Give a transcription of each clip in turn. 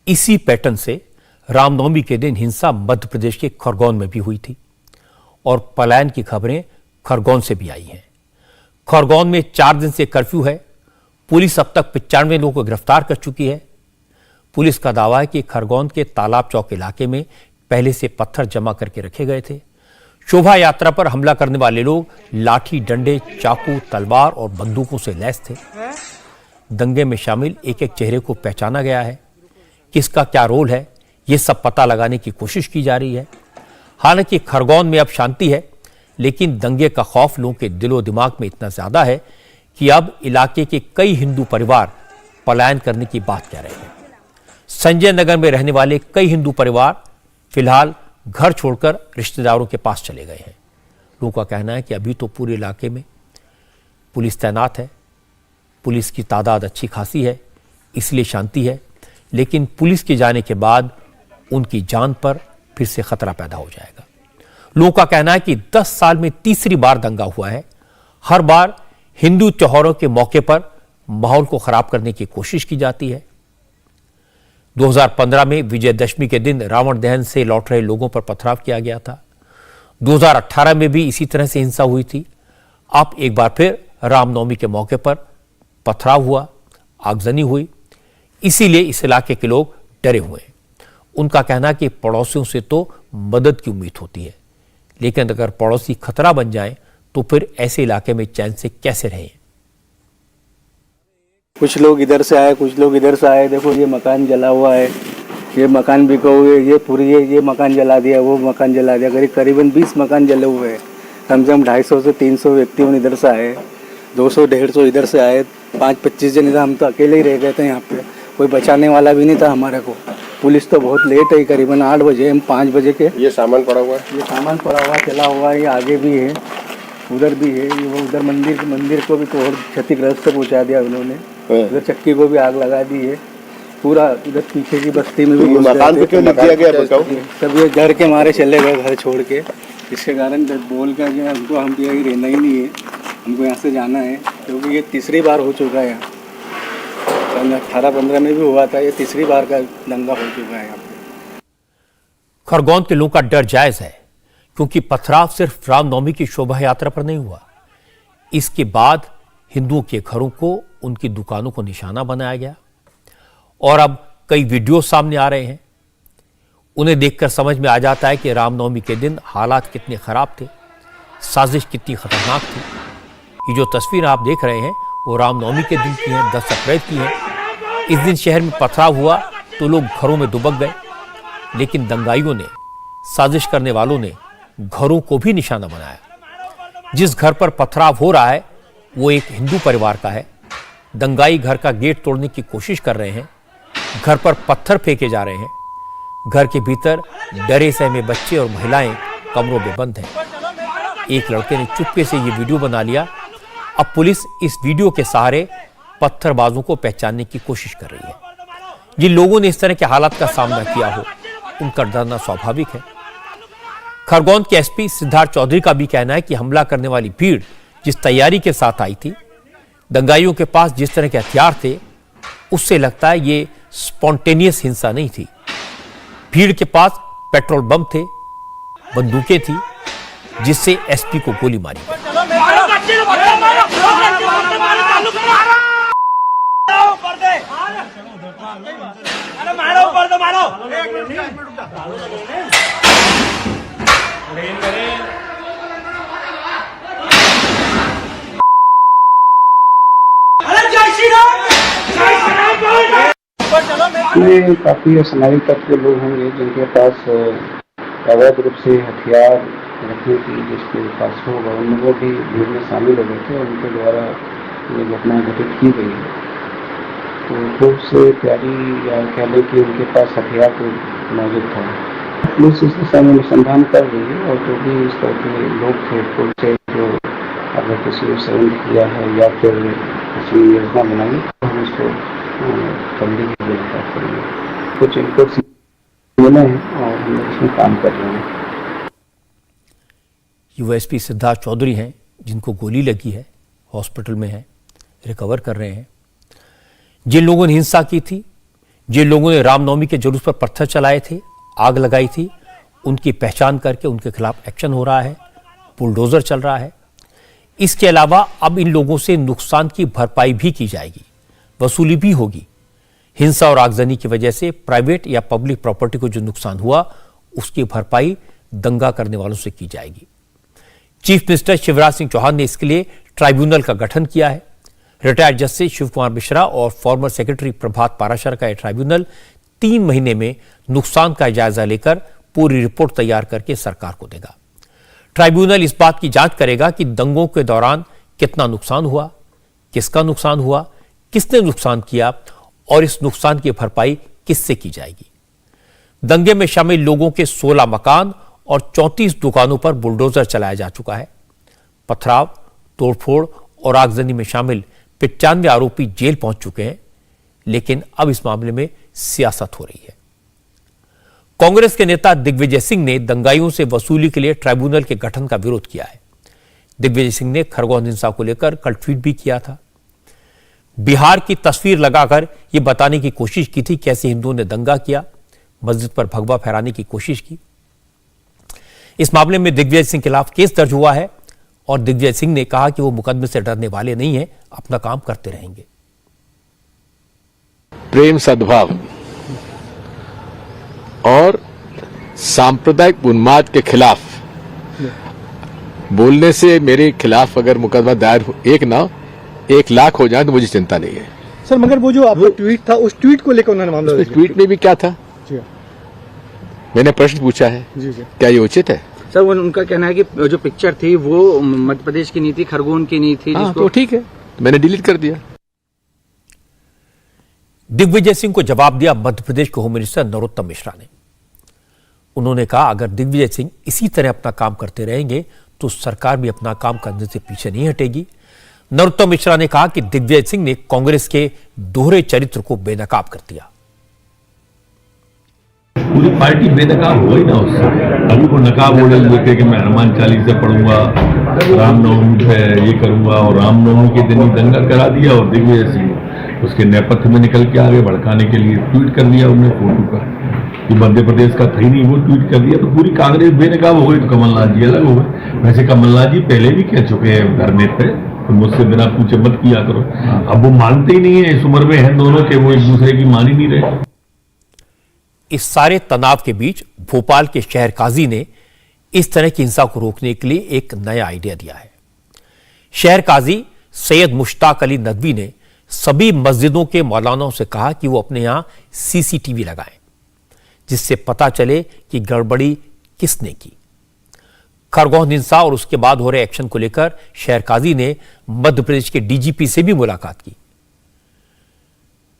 इसी पैटर्न से रामनवमी के दिन हिंसा मध्य प्रदेश के खरगोन में भी हुई थी और पलायन की खबरें खरगोन से भी आई हैं। खरगोन में 4 दिन से कर्फ्यू है। पुलिस अब तक 95 लोगों को गिरफ्तार कर चुकी है। पुलिस का दावा है कि खरगोन के तालाब चौक इलाके में पहले से पत्थर जमा करके रखे गए थे। शोभा यात्रा पर हमला करने वाले लोग लाठी, डंडे, चाकू, तलवार और बंदूकों से लैस थे। दंगे में शामिल एक एक चेहरे को पहचाना गया है। किसका क्या रोल है, ये सब पता लगाने की कोशिश की जा रही है। हालांकि खरगोन में अब शांति है, लेकिन दंगे का खौफ लोगों के दिलो दिमाग में इतना ज्यादा है कि अब इलाके के कई हिंदू परिवार पलायन करने की बात कह रहे हैं। संजय नगर में रहने वाले कई हिंदू परिवार फिलहाल घर छोड़कर रिश्तेदारों के पास चले गए हैं। लोगों का कहना है कि अभी तो पूरे इलाके में पुलिस तैनात है, पुलिस की तादाद अच्छी खासी है, इसलिए शांति है, लेकिन पुलिस के जाने के बाद उनकी जान पर फिर से खतरा पैदा हो जाएगा। लोगों का कहना है कि 10 साल में तीसरी बार दंगा हुआ है। हर बार हिंदू त्योहारों के मौके पर माहौल को खराब करने की कोशिश की जाती है। 2015 में विजयदशमी के दिन रावण दहन से लौट रहे लोगों पर पथराव किया गया था। 2018 में भी इसी तरह से हिंसा हुई थी। अब एक बार फिर रामनवमी के मौके पर पथराव हुआ, आगजनी हुई, इसीलिए इस इलाके के लोग डरे हुए हैं। उनका कहना है कि पड़ोसियों से तो मदद की उम्मीद होती है, लेकिन अगर पड़ोसी खतरा बन जाए तो फिर ऐसे इलाके में चैन से कैसे रहें। कुछ लोग इधर से आए, कुछ लोग इधर से आए। देखो ये मकान जला हुआ है, ये मकान बिका हुए, ये पूरी ये मकान जला दिया, वो मकान जला दिया। करीबन 20 मकान जले हुए हैं। कम से कम 250 से 300 व्यक्ति इधर से आए, 200-150 इधर से आए, 5-25 जन इधर। हम तो अकेले ही रह गए थे यहाँ पे, कोई बचाने वाला भी नहीं था हमारे को। पुलिस तो बहुत लेट है, करीबन 8 बजे, हम 5 बजे के। ये सामान पड़ा हुआ है, ये सामान पड़ा हुआ चला हुआ है, ये आगे भी है, उधर भी है। ये वो उधर मंदिर को भी तो क्षतिग्रस्त पहुँचा दिया उन्होंने। उधर चक्की को भी आग लगा दी है। पूरा उधर पीछे की बस्ती में भी मकान पे क्यों लिख दिया गया बताओ? सब ये घर के मारे चले गए, घर छोड़ के। इसके कारण बोल कर कि हमको हम यही रहना ही नहीं है, हमको यहाँ से जाना है, क्योंकि ये तीसरी बार हो चुका है। 18-15 में भी हुआ था, ये तीसरी बार का दंगा हो चुका है यहाँ पे। खरगोन के लोगों का डर जायज है, क्योंकि पथराव सिर्फ रामनवमी की शोभा यात्रा पर नहीं हुआ। इसके बाद हिंदुओं के घरों को, उनकी दुकानों को निशाना बनाया गया और अब कई वीडियो सामने आ रहे हैं। उन्हें देखकर समझ में आ जाता है कि रामनवमी के दिन हालात कितने खराब थे, साजिश कितनी खतरनाक थी। ये जो तस्वीर आप देख रहे हैं वो रामनवमी के दिन की है, 10 अप्रैल की है। इस दिन शहर में पथराव हुआ तो लोग घरों में दुबक गए, लेकिन दंगाइयों ने, साजिश करने वालों ने घरों को भी निशाना बनाया। जिस घर पर पथराव हो रहा है वो एक हिंदू परिवार का है। दंगाई घर का गेट तोड़ने की कोशिश कर रहे हैं, घर पर पत्थर फेंके जा रहे हैं। घर के भीतर डरे सहमे बच्चे और महिलाएं कमरों में बंद हैं। एक लड़के ने चुपके से ये वीडियो बना लिया। अब पुलिस इस वीडियो के सहारे पत्थरबाजों को पहचानने की कोशिश कर रही है। जिन लोगों ने इस तरह के हालात का सामना किया हो, उनका डरना स्वाभाविक है। खरगोन के एसपी सिद्धार्थ चौधरी का भी कहना है कि हमला करने वाली भीड़ जिस तैयारी के साथ आई थी, दंगाइयों के पास जिस तरह के हथियार थे, उससे लगता है ये स्पॉन्टेनियस हिंसा नहीं थी। भीड़ के पास पेट्रोल बम थे, बंदूकें थी, जिससे एसपी को गोली मारी गई। ये काफी असनाई तत्व के लोग होंगे जिनके पास अवैध रूप से हथियार रखने की जिसके पास होगा, उन लोगों भी भीड़ में शामिल हो गए थे और उनके द्वारा ये घटना घटित की गई है। तो खूब से प्यारी या कह लें कि उनके पास हथियार तो मौजूद था। पुलिस इस दिशा में अनुसंधान कर रही है और जो भी इस तरह के लोग थे पुलिस से जो अगर किसी ने सेवन किया है या फिर किसी योजना बनाई तो हम उसको जल्दी ही गिरफ्तार करेंगे। कुछ इनपुट्स मिले हैं और हम इसमें काम कर रहे हैं। यूएसपी सिद्धार्थ चौधरी हैं, जिनको गोली लगी है, हॉस्पिटल में है, रिकवर कर रहे हैं। जिन लोगों ने हिंसा की थी, जिन लोगों ने रामनवमी के जुलूस पर पत्थर चलाए थे, आग लगाई थी, उनकी पहचान करके उनके खिलाफ एक्शन हो रहा है, बुलडोजर चल रहा है। इसके अलावा अब इन लोगों से नुकसान की भरपाई भी की जाएगी, वसूली भी होगी। हिंसा और आगजनी की वजह से प्राइवेट या पब्लिक प्रॉपर्टी को जो नुकसान हुआ, उसकी भरपाई दंगा करने वालों से की जाएगी। चीफ मिनिस्टर शिवराज सिंह चौहान ने इसके लिए ट्राइब्यूनल का गठन किया है। रिटायर्ड जस्टिस शिव कुमार मिश्रा और फॉर्मर सेक्रेटरी प्रभात पाराशर का यह ट्राइब्यूनल 3 महीने में नुकसान का जायजा लेकर पूरी रिपोर्ट तैयार करके सरकार को देगा। ट्राइब्यूनल इस बात की जांच करेगा कि दंगों के दौरान कितना नुकसान हुआ, किसका नुकसान हुआ, किसने नुकसान किया और इस नुकसान की भरपाई किससे की जाएगी। दंगे में शामिल लोगों के 16 मकान और 34 दुकानों पर बुलडोजर चलाया जा चुका है। पथराव, तोड़फोड़ और आगजनी में शामिल 95 आरोपी जेल पहुंच चुके हैं, लेकिन अब इस मामले में सियासत हो रही है। कांग्रेस के नेता दिग्विजय सिंह ने दंगाइयों से वसूली के लिए ट्राइब्यूनल के गठन का विरोध किया है। दिग्विजय सिंह ने खरगोन हिंसा को लेकर कल ट्वीट भी किया था। बिहार की तस्वीर लगाकर यह बताने की कोशिश की थी कैसे हिंदुओं ने दंगा किया, मस्जिद पर भगवा फहराने की कोशिश की। इस मामले में दिग्विजय सिंह के खिलाफ केस दर्ज हुआ है और दिग्विजय सिंह ने कहा कि वो मुकदमे से डरने वाले नहीं हैं, अपना काम करते रहेंगे। प्रेम, सद्भाव और सांप्रदायिक उन्माद के खिलाफ बोलने से मेरे खिलाफ अगर मुकदमा दायर 1 लाख हो जाए तो मुझे चिंता नहीं है। सर, मगर वो जो आपका ट्वीट था, उस ट्वीट को लेकर उन्होंने मामला ट्वीट में भी क्या था? जी मैंने प्रश्न पूछा है, जी। क्या ये उचित है? सर, वो उनका कहना है कि जो पिक्चर थी वो मध्य प्रदेश की नहीं थी, खरगोन की नहीं थी। हाँ, तो ठीक है, मैंने डिलीट कर दिया। दिग्विजय सिंह को जवाब दिया मध्य प्रदेश के होम मिनिस्टर नरोत्तम मिश्रा ने। उन्होंने कहा अगर दिग्विजय सिंह इसी तरह अपना काम करते रहेंगे तो सरकार भी अपना काम करने से पीछे नहीं हटेगी। नरोत्तम मिश्रा ने कहा कि दिग्विजय सिंह ने कांग्रेस के दोहरे चरित्र को बेनकाब कर दिया। पूरी पार्टी बेनकाब हो गई ना उससे। अभी वो नकाब ओढ़े हुए थे कि मैं हनुमान चालीसा पढ़ूंगा, रामनवमी पे ये करूंगा, और रामनवमी के दिन ही दंगा करा दिया और दिग्विजय सिंह उसके नेपथ्य में निकल के आगे भड़काने के लिए ट्वीट कर दिया उन्होंने फोटो पर कि मध्य प्रदेश का था ही नहीं, वो ट्वीट कर दिया तो पूरी कांग्रेस बेनकाब हो गई। तो कमलनाथ जी अलग हो गए। वैसे कमलनाथ जी पहले भी कह चुके हैं धरने पे, तो मुझसे बिना पूछे मत किया करो। अब वो मानते ही नहीं है, इस उम्र में हैं दोनों के वो एक दूसरे की मान ही नहीं रहे। इस सारे तनाव के बीच भोपाल के शहर काजी ने इस तरह की हिंसा को रोकने के लिए एक नया आइडिया दिया है। शहर काजी सैयद मुश्ताक अली नदवी ने सभी मस्जिदों के मौलानाओं से कहा कि वो अपने यहां सीसीटीवी लगाएं, जिससे पता चले कि गड़बड़ी किसने की। खरगोन हिंसा और उसके बाद हो रहे एक्शन को लेकर शहर काजी ने मध्य प्रदेश के डीजीपी से भी मुलाकात की।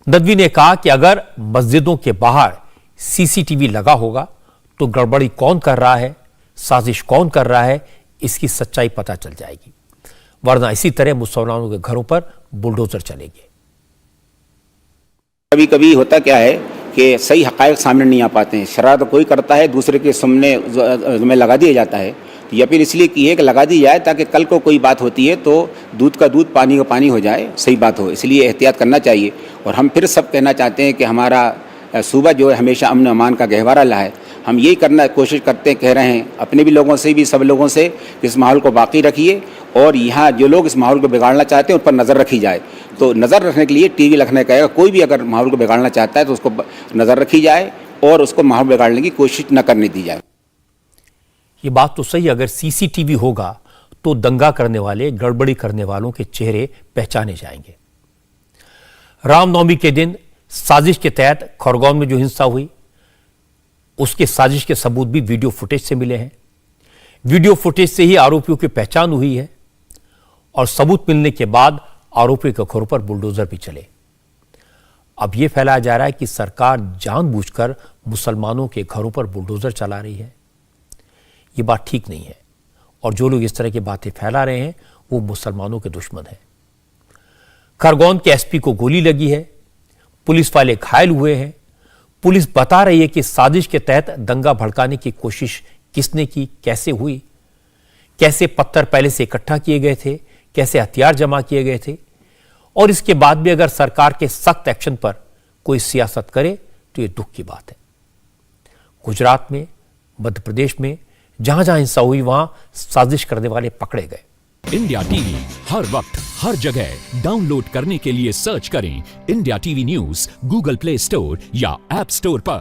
नदवी ने कहा कि अगर मस्जिदों के बाहर सीसीटीवी लगा होगा तो गड़बड़ी कौन कर रहा है, साजिश कौन कर रहा है, इसकी सच्चाई पता चल जाएगी, वरना इसी तरह मुसलमानों के घरों पर बुलडोजर चलेंगे। कभी कभी होता क्या है कि सही हक़ाइक़ सामने नहीं आ पाते हैं। शरारत कोई करता है, दूसरे के सामने में लगा दिया जाता है। तो ये अपील इसलिए की है कि लगा दी जाए ताकि कल को कोई बात होती है तो दूध का दूध, पानी का पानी हो जाए, सही बात हो। इसलिए एहतियात करना चाहिए। और हम फिर सब कहना चाहते हैं कि हमारा सूबा जो है हमेशा अमन अमान का गहवारा रहा है। हम यही करना कोशिश करते कह रहे हैं अपने भी लोगों से भी, सब लोगों से, इस माहौल को बाकी रखिए और यहाँ जो लोग इस माहौल को बिगाड़ना चाहते हैं उन पर नज़र रखी जाए। तो नज़र रखने के लिए टीवी रखने का, कोई भी अगर माहौल को बिगाड़ना चाहता है तो उसको नज़र रखी जाए और उसको माहौल बिगाड़ने की कोशिश न करने दी जाए। ये बात तो सही, अगर सीसीटीवी होगा तो दंगा करने वाले, गड़बड़ी करने वालों के चेहरे पहचाने जाएंगे। रामनवमी के दिन साजिश के तहत खरगोन में जो हिंसा हुई, उसके साजिश के सबूत भी वीडियो फुटेज से मिले हैं। वीडियो फुटेज से ही आरोपियों की पहचान हुई है और सबूत मिलने के बाद आरोपियों के घरों पर बुलडोजर भी चले। अब यह फैलाया जा रहा है कि सरकार जानबूझकर मुसलमानों के घरों पर बुलडोजर चला रही है। यह बात ठीक नहीं है और जो लोग इस तरह की बातें फैला रहे हैं वो मुसलमानों के दुश्मन हैं। खरगोन के एसपी को गोली लगी है, पुलिस वाले घायल हुए हैं। पुलिस बता रही है कि साजिश के तहत दंगा भड़काने की कोशिश किसने की, कैसे हुई, कैसे पत्थर पहले से इकट्ठा किए गए थे, कैसे हथियार जमा किए गए थे, और इसके बाद भी अगर सरकार के सख्त एक्शन पर कोई सियासत करे तो ये दुख की बात है। गुजरात में, मध्य प्रदेश में जहां जहां हिंसा हुई वहां साजिश करने वाले पकड़े गए। इंडिया टीवी हर वक्त हर जगह डाउनलोड करने के लिए सर्च करें India TV news Google play store या ऐप स्टोर पर।